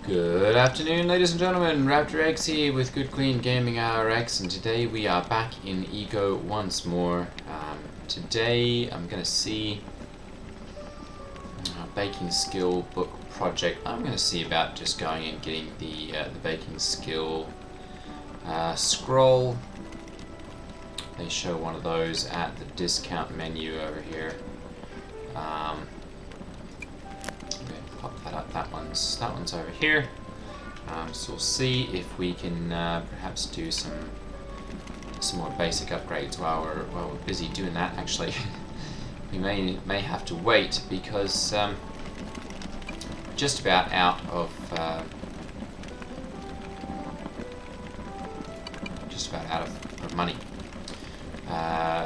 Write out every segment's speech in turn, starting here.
Good afternoon, ladies and gentlemen. Raptor X here with Good Clean Gaming RX, and today we are back in Ego once more. Today I'm going to see a baking skill book project. I'm going to see about just going and getting the baking skill scroll. They show one of those at the discount menu over here. Pop that up. That one's over here. So we'll see if we can perhaps do some more basic upgrades while we're busy doing that. Actually, we may have to wait because we're just about out of money.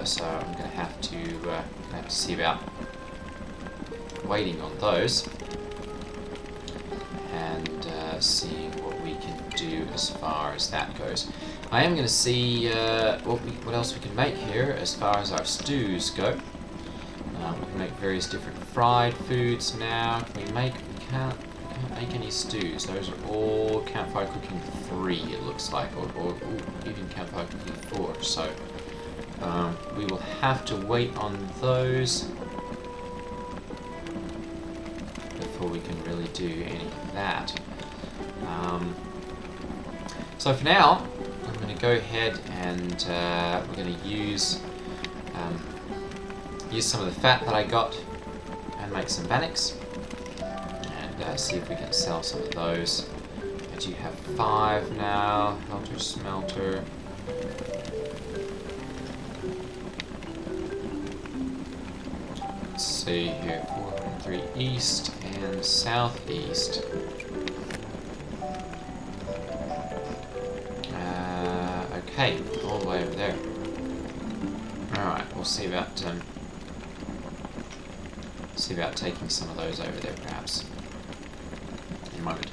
So I'm going to have to see about waiting on those and seeing what we can do as far as that goes. I am going to see what else we can make here as far as our stews go. We can make various different fried foods now. We can't make any stews. Those are all campfire cooking 3, it looks like, or even campfire cooking 4. So we will have to wait on those before we can really do any of that. So for now, I'm going to go ahead and we're going to use some of the fat that I got and make some bannocks and see if we can sell some of those. I do have 5 now. Helter Smelter. Let's see here, 403 east and southeast. Okay, all the way over there. Alright, we'll see about taking some of those over there perhaps in a moment.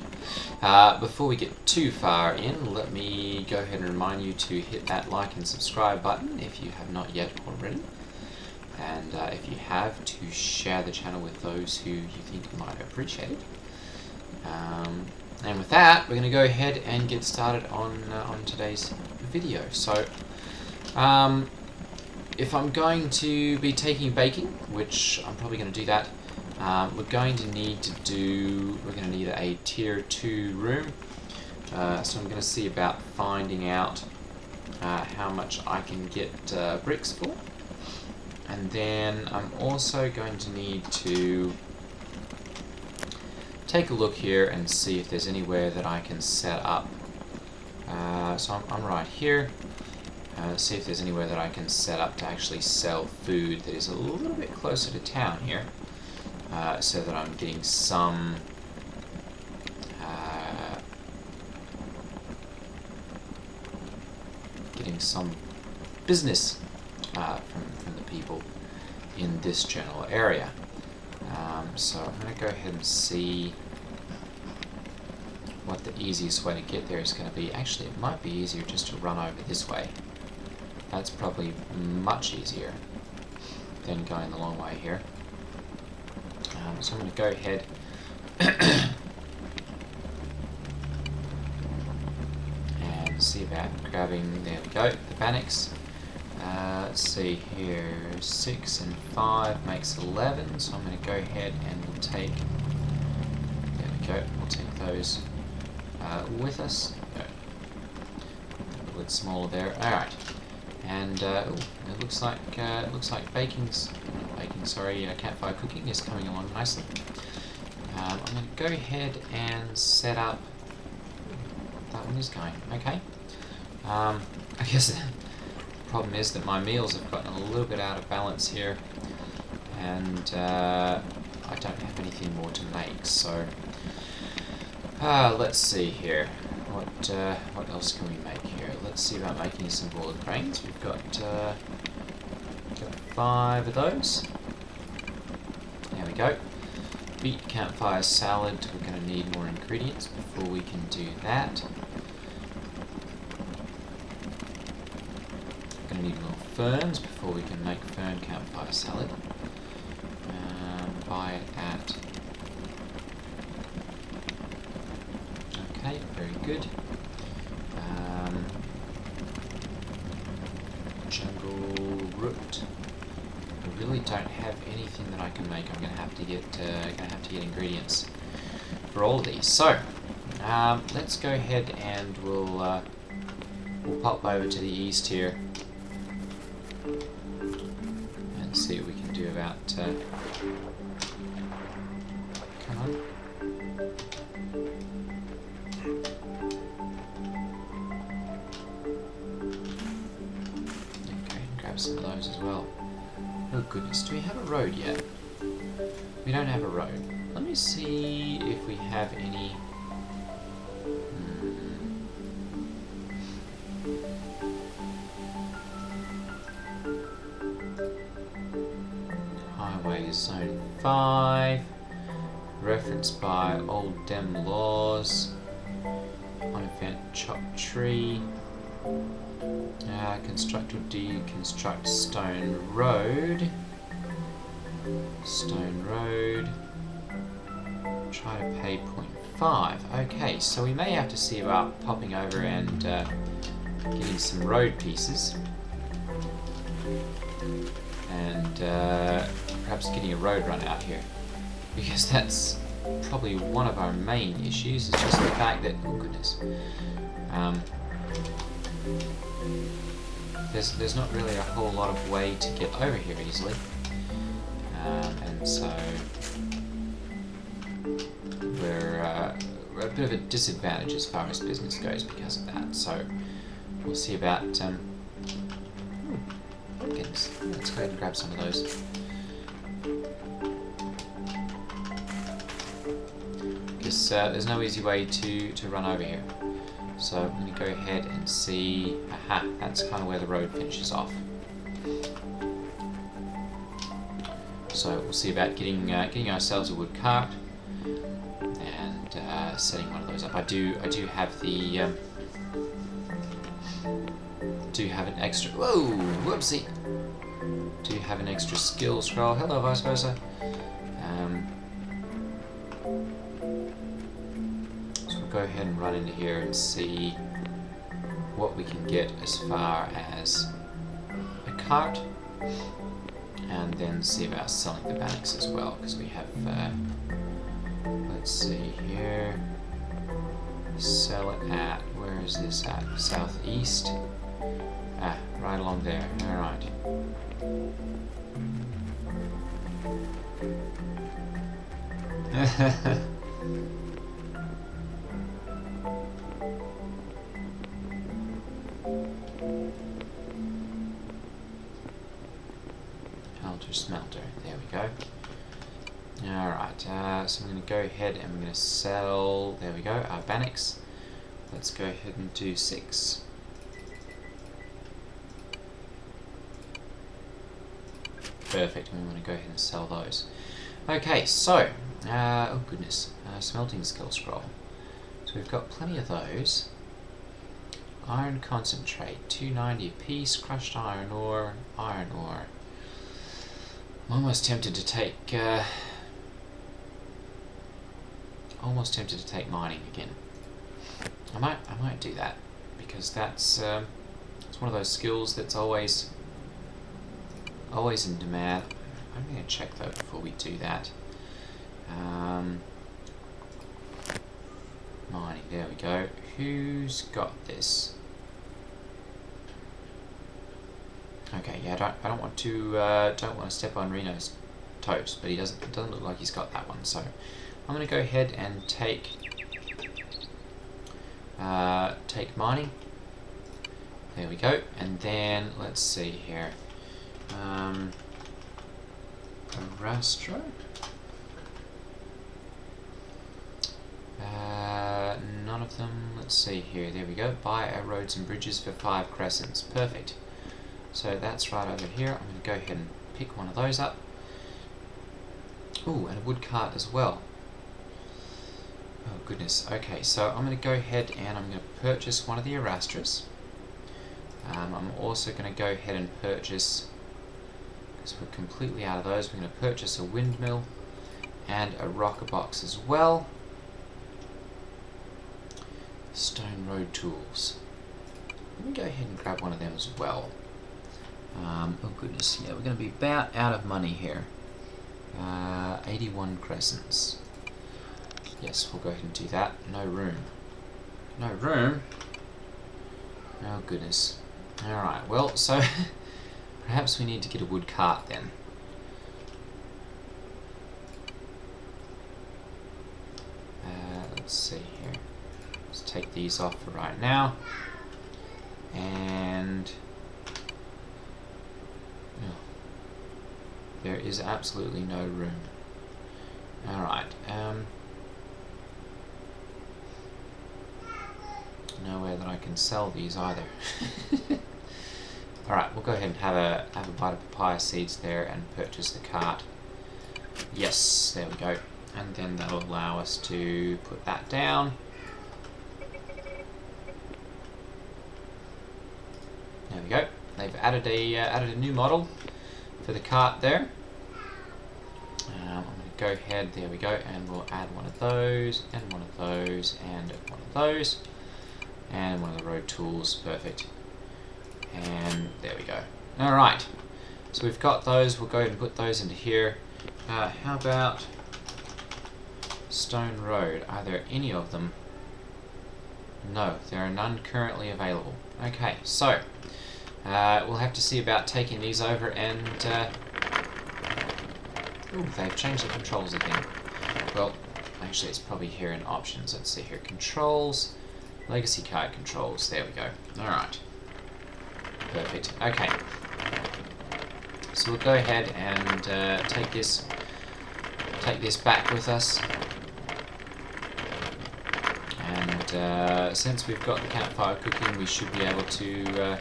Before we get too far in, let me go ahead and remind you to hit that like and subscribe button if you have not yet already. And if you have, to share the channel with those who you think might appreciate it. And with that, we're going to go ahead and get started on today's video. So, if I'm going to be taking baking, which I'm probably going to do that, we're going to need a tier 2 room. So I'm going to see about finding out how much I can get bricks for. And then I'm also going to need to take a look here and see if there's anywhere that I can set up. So I'm right here. See if there's anywhere that I can set up to actually sell food that is a little bit closer to town here, so that I'm getting some business from the people in this general area. So I'm going to go ahead and see what the easiest way to get there is going to be. Actually, it might be easier just to run over this way. That's probably much easier than going the long way here. So I'm going to go ahead and see about grabbing, there we go, the bannocks. Let's see here, 6 and 5 makes 11, so I'm going to go ahead and we'll take, there we go, we'll take those with us. Go. A little bit smaller there. Alright. And it looks like campfire cooking is coming along nicely. I'm going to go ahead and set up. That one is going okay. I guess the problem is that my meals have gotten a little bit out of balance here, and I don't have anything more to make. So let's see here. What else can we make here? Let's see about making some boiled grains. We've got 5 of those. There we go. Beet campfire salad. We're going to need more ingredients before we can do that. We're going to need more ferns before we can make fern campfire salad. Buy it at Okay, very good. Jungle root. I really don't have anything that I can make. I'm going to have to get ingredients for all of these. So let's go ahead and we'll pop over to the east here and see what we can do about. Come on. Okay, grab some of those as well. Oh goodness, do we have a road yet? We don't have a road. Let me see if we have any. Highway Zone 5. Referenced by Old Dem Laws. On event Chop Tree. Construct or deconstruct Stone Road. Stone Road. Try to pay 0.5. Okay, so we may have to see about popping over and getting some road pieces. And perhaps getting a road run out here. Because that's probably one of our main issues, is just the fact that, oh goodness, there's not really a whole lot of way to get over here easily, and so we're at a bit of a disadvantage as far as business goes because of that. So we'll see about. Oh goodness, let's go ahead and grab some of those. Because there's no easy way to run over here. So I'm going to go ahead and see. Aha, that's kind of where the road finishes off. So we'll see about getting ourselves a wood cart and setting one of those up. I do have the do have an extra. Whoa, whoopsie! Do have an extra skill scroll. Hello, vice versa. Go ahead and run into here and see what we can get as far as a cart, and then see about selling the banks as well, because we have let's see here, sell it at, where is this at? Southeast. Right along there. Alright. Smelter, there we go. Alright, so I'm going to go ahead and we're going to sell, there we go, our Bannox. Let's go ahead and do 6. Perfect, and we want to go ahead and sell those. Okay, so, oh goodness, smelting skill scroll. So we've got plenty of those. Iron concentrate, 290 a piece, crushed iron ore, iron ore. I'm almost tempted to take mining again. I might do that, because that's it's one of those skills that's always in demand. I'm going to check though before we do that. Mining, there we go. Who's got this? Okay, yeah, I don't want to step on Reno's toes, but it doesn't look like he's got that one. So I'm going to go ahead and take mining. There we go, and then let's see here. Raptor. None of them. Let's see here. There we go. Buy our roads and bridges for 5 crescents. Perfect. So that's right over here. I'm going to go ahead and pick one of those up. Ooh, and a wood cart as well. Oh goodness. Okay, so I'm going to go ahead and I'm going to purchase one of the Arastras. I'm also going to go ahead and purchase, because we're completely out of those, we're going to purchase a windmill and a rocker box as well. Stone road tools. Let me go ahead and grab one of them as well. Oh goodness, yeah, we're going to be about out of money here. 81 crescents. Yes, we'll go ahead and do that. No room. No room? Oh goodness. Alright, well, so perhaps we need to get a wood cart then. Let's see here. Let's take these off for right now. And there is absolutely no room. Alright, nowhere that I can sell these either. Alright, we'll go ahead and have a bite of papaya seeds there and purchase the cart. Yes, there we go. And then that'll allow us to put that down. There we go. They've added a new model for the cart there. I'm going to go ahead, there we go, and we'll add one of those, and one of those, and one of those, and one of the road tools, perfect. And there we go. Alright, so we've got those, we'll go ahead and put those into here. How about Stone Road? Are there any of them? No, there are none currently available. Okay, so we'll have to see about taking these over and ooh, they've changed the controls again. Well, actually it's probably here in options. Let's see here. Controls, legacy card controls. There we go. Alright. Perfect. Okay. So we'll go ahead and take this back with us. And since we've got the campfire cooking, we should be able to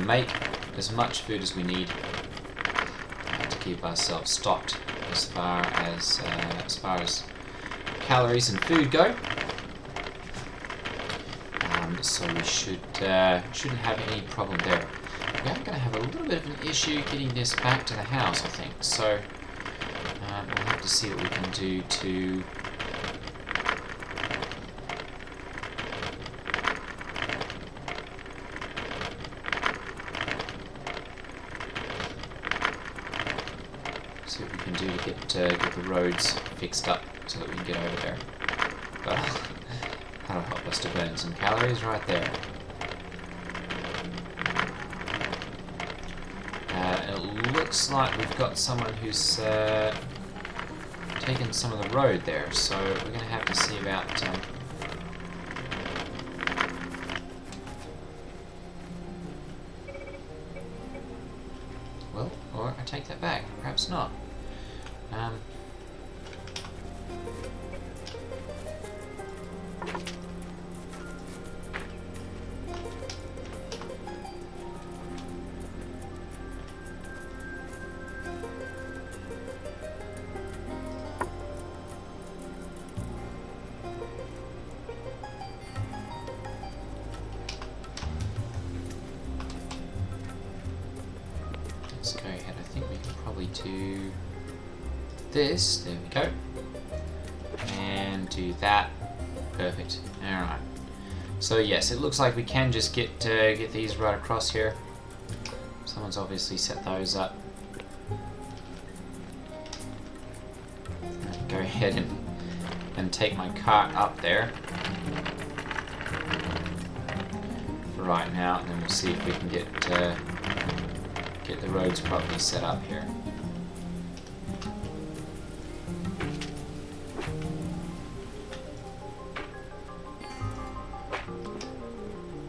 make as much food as we need to keep ourselves stocked as far as calories and food go. So we shouldn't have any problem there. We are going to have a little bit of an issue getting this back to the house, I think. So we'll have to see what we can do to get the roads fixed up so that we can get over there. Well, that'll help us to burn some calories right there. It looks like we've got someone who's taken some of the road there, so we're going to have to see about well, or I take that back, perhaps not. Let's go ahead. I think we can probably do this. There we go. And do that. Perfect. Alright. So yes, it looks like we can just get these right across here. Someone's obviously set those up. Go ahead and take my cart up there for right now, and then we'll see if we can get the roads properly set up here.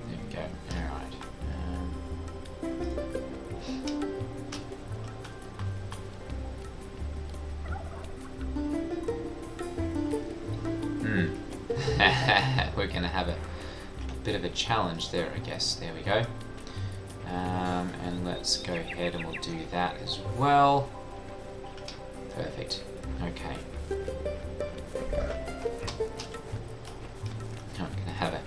There we go. Alright. We're going to have a bit of a challenge there, I guess. There we go. And let's go ahead and we'll do that as well. Perfect. Okay. Now we're going to have it.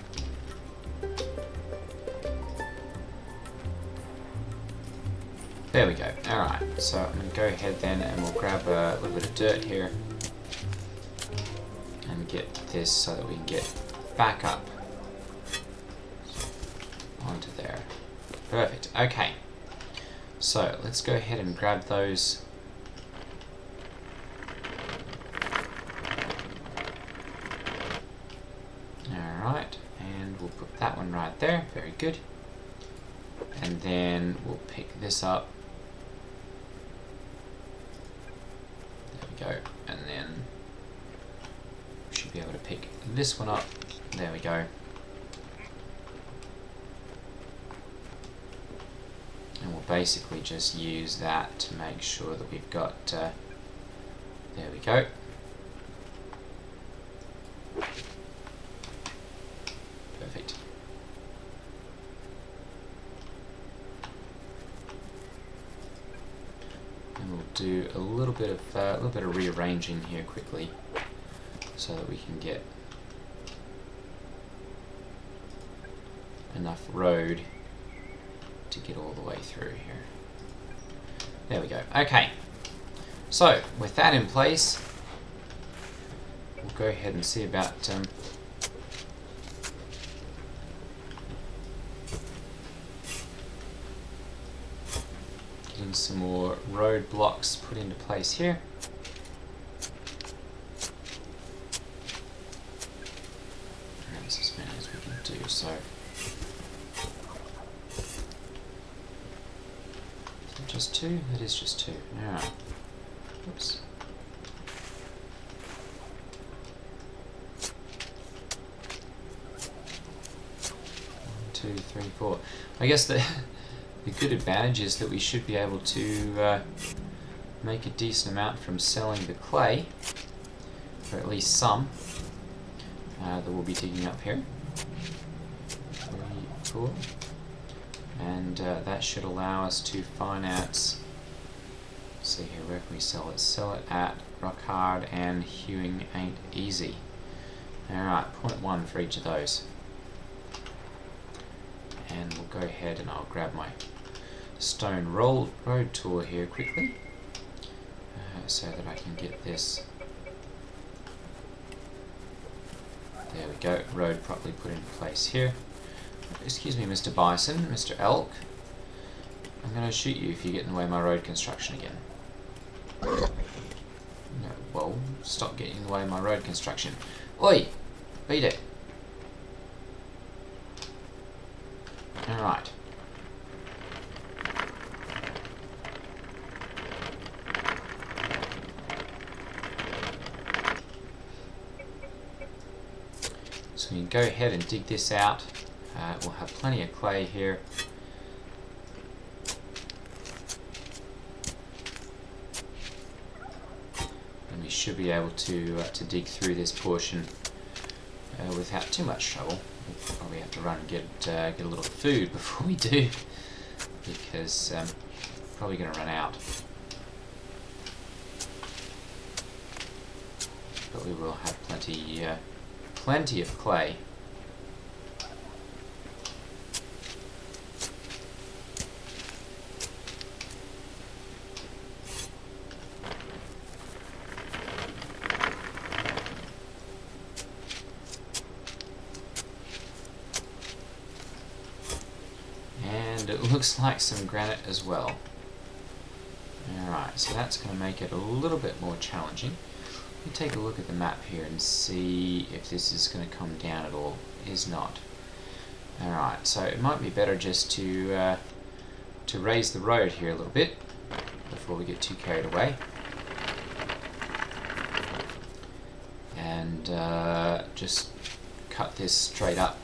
There we go. Alright, so I'm going to go ahead then and we'll grab a little bit of dirt here and get this so that we can get back up onto there. Perfect. Okay. So let's go ahead and grab those. Alright, and we'll put that one right there. Very good. And then we'll pick this up. There we go. And then we should be able to pick this one up. There we go. And we'll basically just use that to make sure that we've got, there we go. Perfect. And we'll do a little bit of rearranging here quickly, so that we can get enough road to get all the way through here. There we go. Okay. So with that in place, we'll go ahead and see about getting some more road blocks put into place here. And that's as many as we can do. So just two? That is just two. Alright. Oops. One, two, three, four. I guess the good advantage is that we should be able to make a decent amount from selling the clay, or at least some, that we'll be digging up here. 3, 4. And that should allow us to finance, let's see here, where can we sell it? Sell it at Rock Hard and Hewing Ain't Easy. Alright, 0.1 for each of those. And we'll go ahead and I'll grab my stone road tool here quickly, so that I can get this, there we go, road properly put into place here. Excuse me, Mr. Bison, Mr. Elk. I'm going to shoot you if you get in the way of my road construction again. No, whoa, stop getting in the way of my road construction. Oi! Beat it. Alright. So we can go ahead and dig this out. We'll have plenty of clay here. And we should be able to dig through this portion without too much trouble. We'll probably have to run and get a little food before we do, because probably going to run out. But we will have plenty of clay. It looks like some granite as well. Alright, so that's going to make it a little bit more challenging. Let me take a look at the map here and see if this is going to come down at all. It is not. Alright, so it might be better just to raise the road here a little bit before we get too carried away. And just cut this straight up.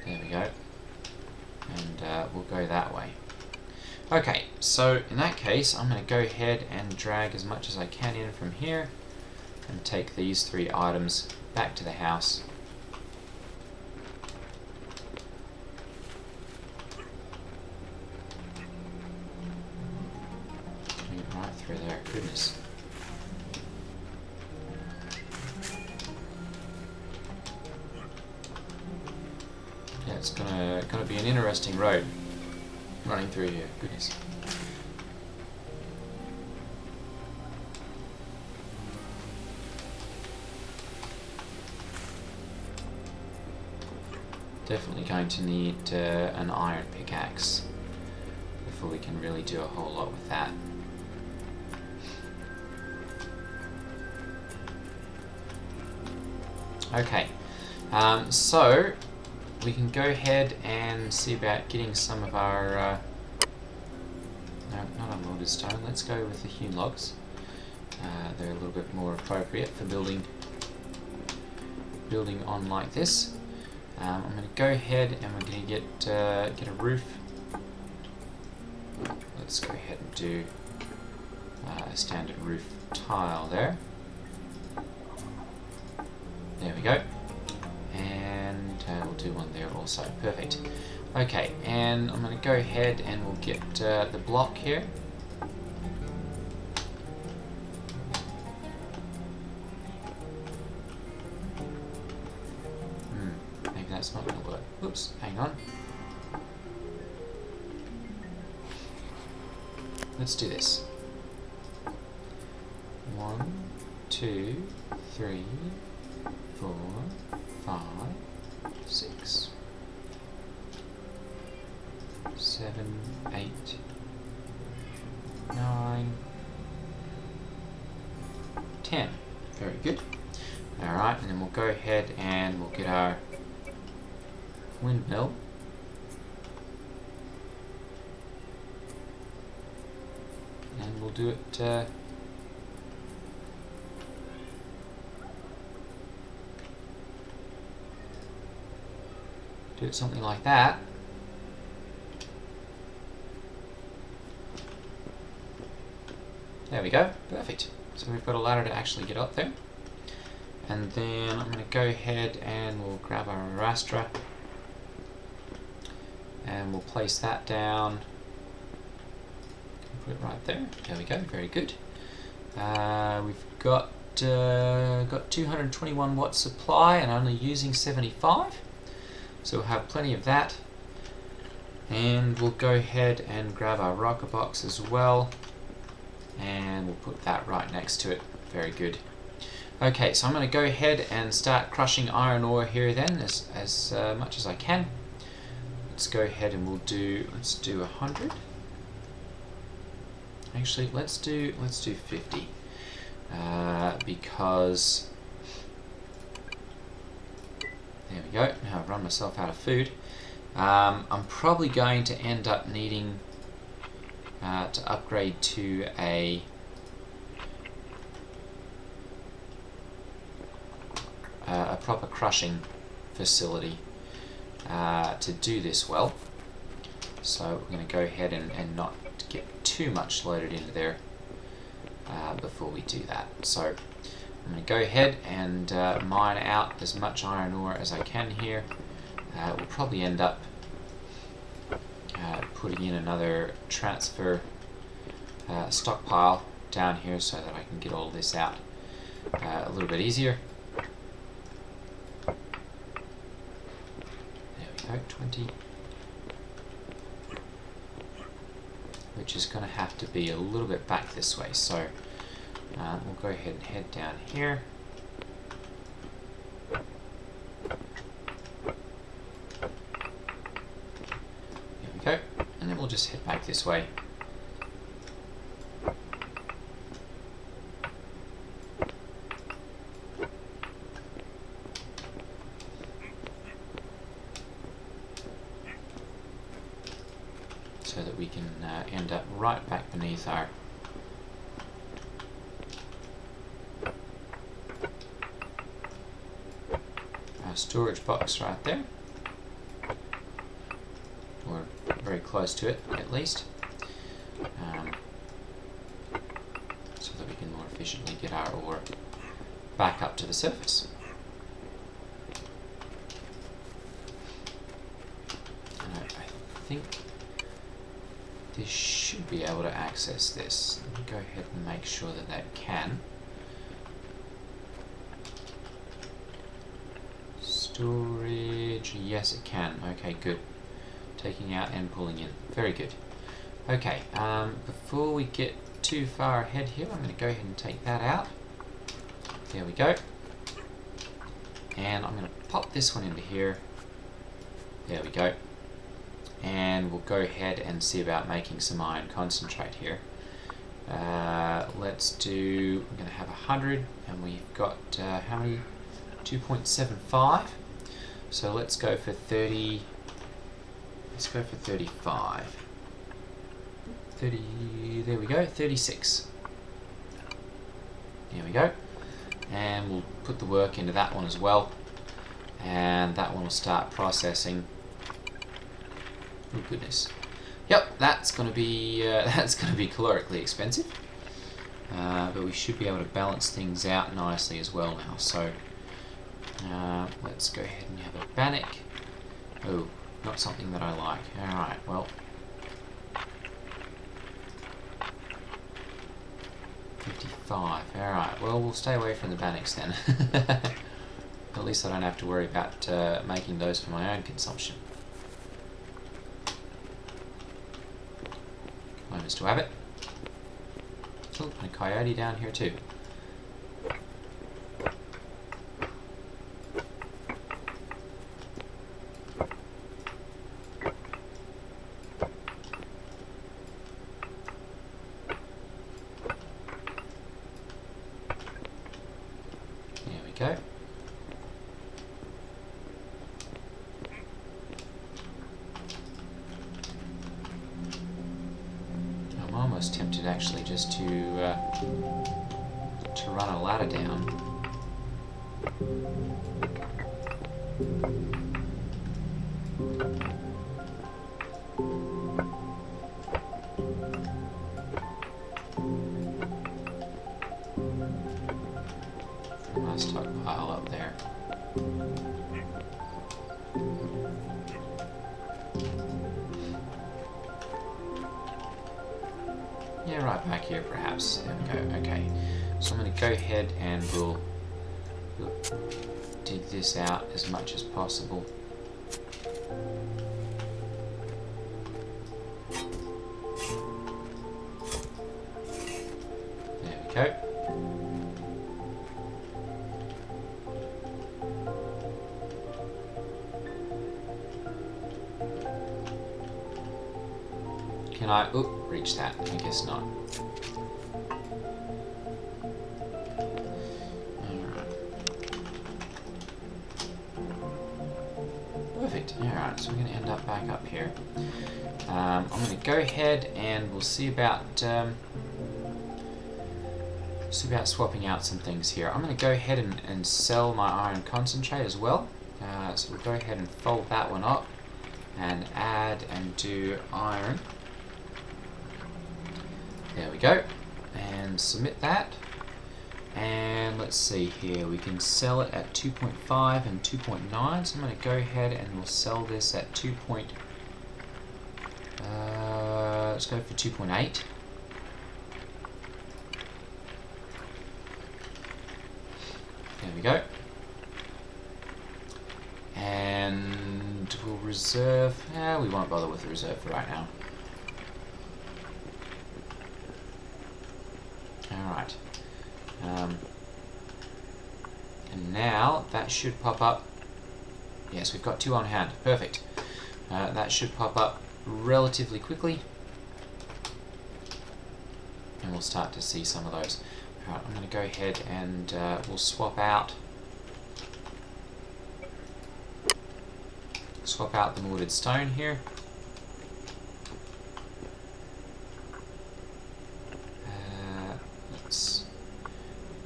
There we go. And we'll go that way. Okay, so in that case, I'm going to go ahead and drag as much as I can in from here and take these 3 items back to the house. Right through there, goodness. Yeah, it's gonna be an interesting road running through here, goodness. definitely going to need an iron pickaxe before we can really do a whole lot with that. Okay, so we can go ahead and see about getting some of our no, not unloaded stone. Let's go with the hewn logs. They're a little bit more appropriate for building on like this. I'm going to go ahead and we're going to get a roof. Let's go ahead and do a standard roof tile there. There we go. And we'll do one there also. Perfect. Okay, and I'm going to go ahead and we'll get the block here. Maybe that's not going to work. Oops, hang on. Let's do this. 1, 2, 3, 4, 5, 6, 7, 8, 9, 10. Very good. Alright, and then we'll go ahead and we'll get our windmill. And we'll do it something like that. There we go, perfect. So we've got a ladder to actually get up there. And then I'm going to go ahead and we'll grab our rastra and we'll place that down. Put it right there. There we go, very good. We've got 221 watt supply and only using 75. So we'll have plenty of that. And we'll go ahead and grab our rocker box as well. And we'll put that right next to it. Very good. Okay, so I'm going to go ahead and start crushing iron ore here then as much as I can. Let's go ahead and let's do 100. Actually, let's do 50. Because there we go. Now I've run myself out of food. I'm probably going to end up needing to upgrade to a proper crushing facility to do this well. So we're going to go ahead and not get too much loaded into there before we do that. So I'm going to go ahead and mine out as much iron ore as I can here. We'll probably end up putting in another transfer stockpile down here so that I can get all this out a little bit easier. There we go, 20. Which is going to have to be a little bit back this way. So we'll go ahead and head down here. There we go. And then we'll just head back this way. So that we can end up right back beneath our storage box right there, or very close to it at least, so that we can more efficiently get our ore back up to the surface. And I think this should be able to access this. Let me go ahead and make sure that that can. Storage, yes it can. Okay, good. Taking out and pulling in. Very good. Okay, before we get too far ahead here, I'm going to go ahead and take that out. There we go. And I'm going to pop this one into here. There we go. And we'll go ahead and see about making some iron concentrate here. Let's do, we're going to have 100, and we've got, how many? 2.75. So let's go for 30, let's go for 35. 30, there we go, 36. There we go. And we'll put the work into that one as well. And that one will start processing. Oh goodness. Yep, that's going to be calorically expensive. But we should be able to balance things out nicely as well now. So let's go ahead and have a bannock. Oh, not something that I like. Alright, well. 55. Alright, well, we'll stay away from the bannocks then. At least I don't have to worry about making those for my own consumption. Come on, Mr. Wabbit. Oh, and a coyote down here too. There we go. I'm almost tempted actually just to run a ladder down. My stockpile up there. Yeah, right back here perhaps. There we go, okay. So I'm going to go ahead and we'll dig this out as much as possible. There we go. Can I reach that? I guess not. Perfect. Alright, so we're going to end up back up here. I'm going to go ahead and we'll see about swapping out some things here. I'm going to go ahead and sell my iron concentrate as well. So we'll go ahead and fold that one up and add and do iron. There we go. And submit that. And let's see here, we can sell it at 2.5 and 2.9, so I'm going to go ahead and we'll sell this at let's go for 2.8. There we go. And we'll reserve, we won't bother with the reserve for right now. Alright. And now that should pop up. Yes, we've got 2 on hand. Perfect. That should pop up relatively quickly. And we'll start to see some of those. Alright, I'm going to go ahead and we'll swap out the mortared stone here. Let's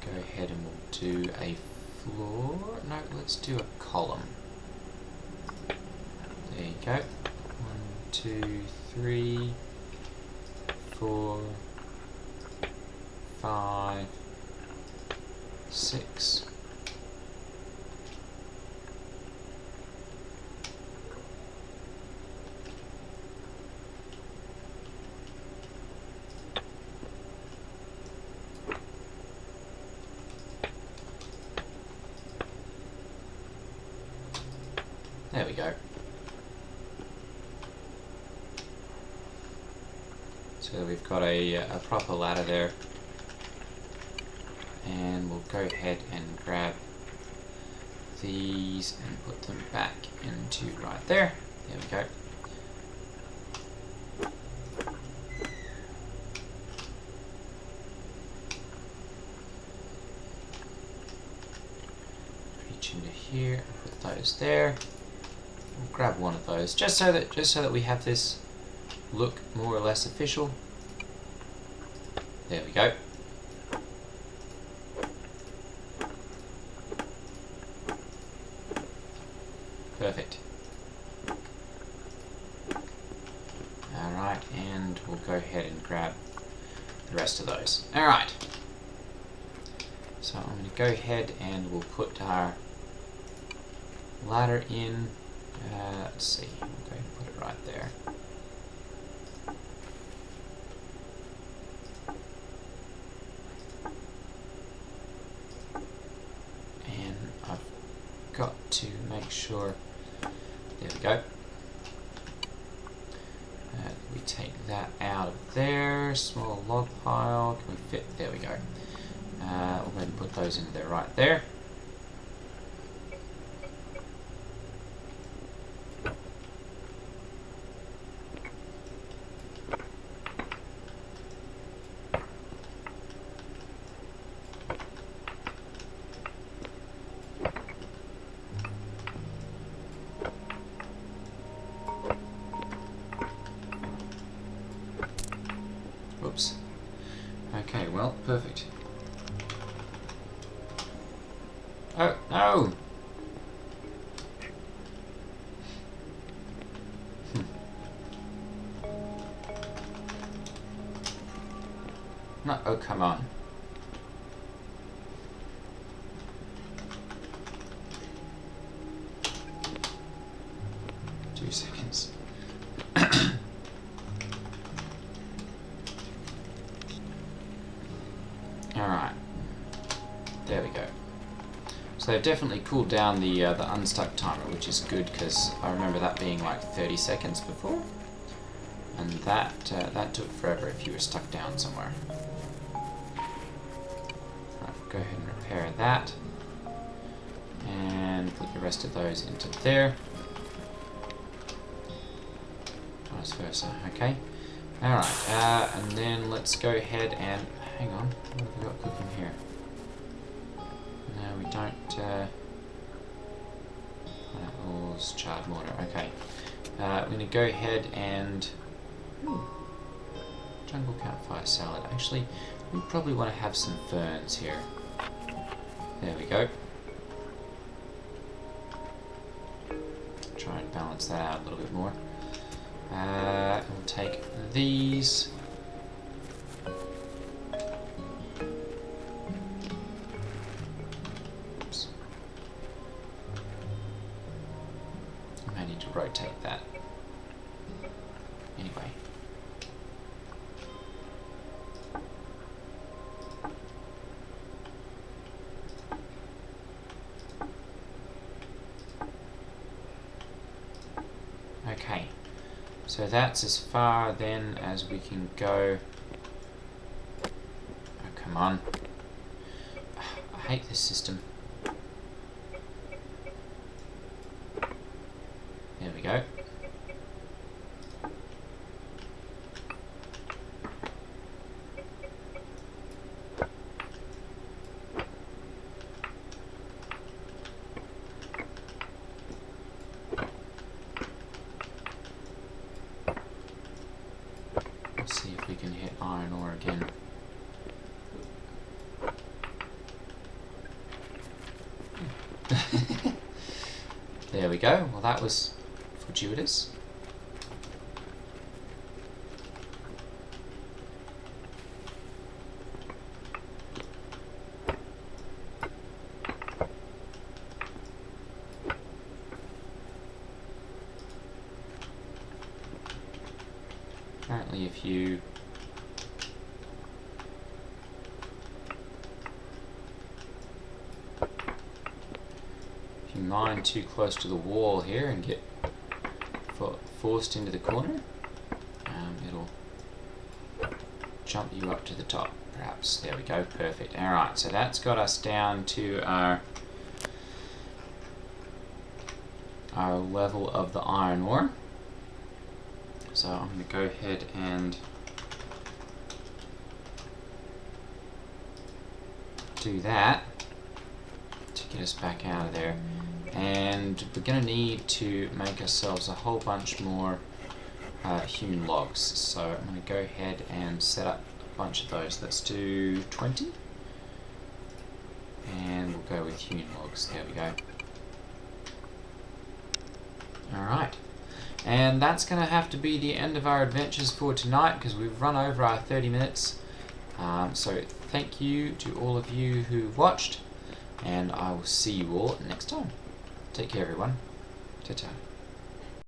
go ahead and we'll do a floor. No, let's do a column. There you go. 1, 2, 3, 4, 5, 6. There we go. So we've got a proper ladder there. And we'll go ahead and grab these and put them back into right there. There we go. Reach into here, put those there. We'll grab one of those, just so that we have this look more or less official. There we go. Perfect. Alright, and we'll go ahead and grab the rest of those. Alright. So I'm going to go ahead and we'll put our ladder in. Let's see, we'll go ahead and put it right there. And I've got to make sure, there we go. We take that out of there, small log pile, can we fit, there we go. We'll go ahead and put those into there right there. Oops. Okay, well, perfect. Oh, no! No, oh, come on. Two seconds. Alright, there we go. So they've definitely cooled down the unstuck timer, which is good because I remember that being like 30 seconds before, and that took forever if you were stuck down somewhere. Right, go ahead and repair that, and put the rest of those into there. Vice versa. Okay. Alright, and then let's go ahead and hang on, what have we got cooking here? No, we don't, pineapples, charred mortar, okay. We're going to go ahead and, jungle campfire salad. Actually, we probably want to have some ferns here. There we go. Try and balance that out a little bit more. We'll take these. Rotate that. Anyway. Okay. So that's as far then as we can go. Oh, come on. I hate this system. There we go. Let's see if we can hit iron ore again. There we go. Well, that was fortuitous. Apparently if you mine too close to the wall here and get forced into the corner, it'll jump you up to the top, perhaps. There we go, perfect. Alright, so that's got us down to our our level of the iron ore. So I'm going to go ahead and do that to get us back out of there. And we're going to need to make ourselves a whole bunch more hewn logs. So I'm going to go ahead and set up a bunch of those. Let's do 20. And we'll go with hewn logs. There we go. Alright. And that's going to have to be the end of our adventures for tonight, because we've run over our 30 minutes. So thank you to all of you who watched, and I will see you all next time. Take care, everyone. Ta-ta.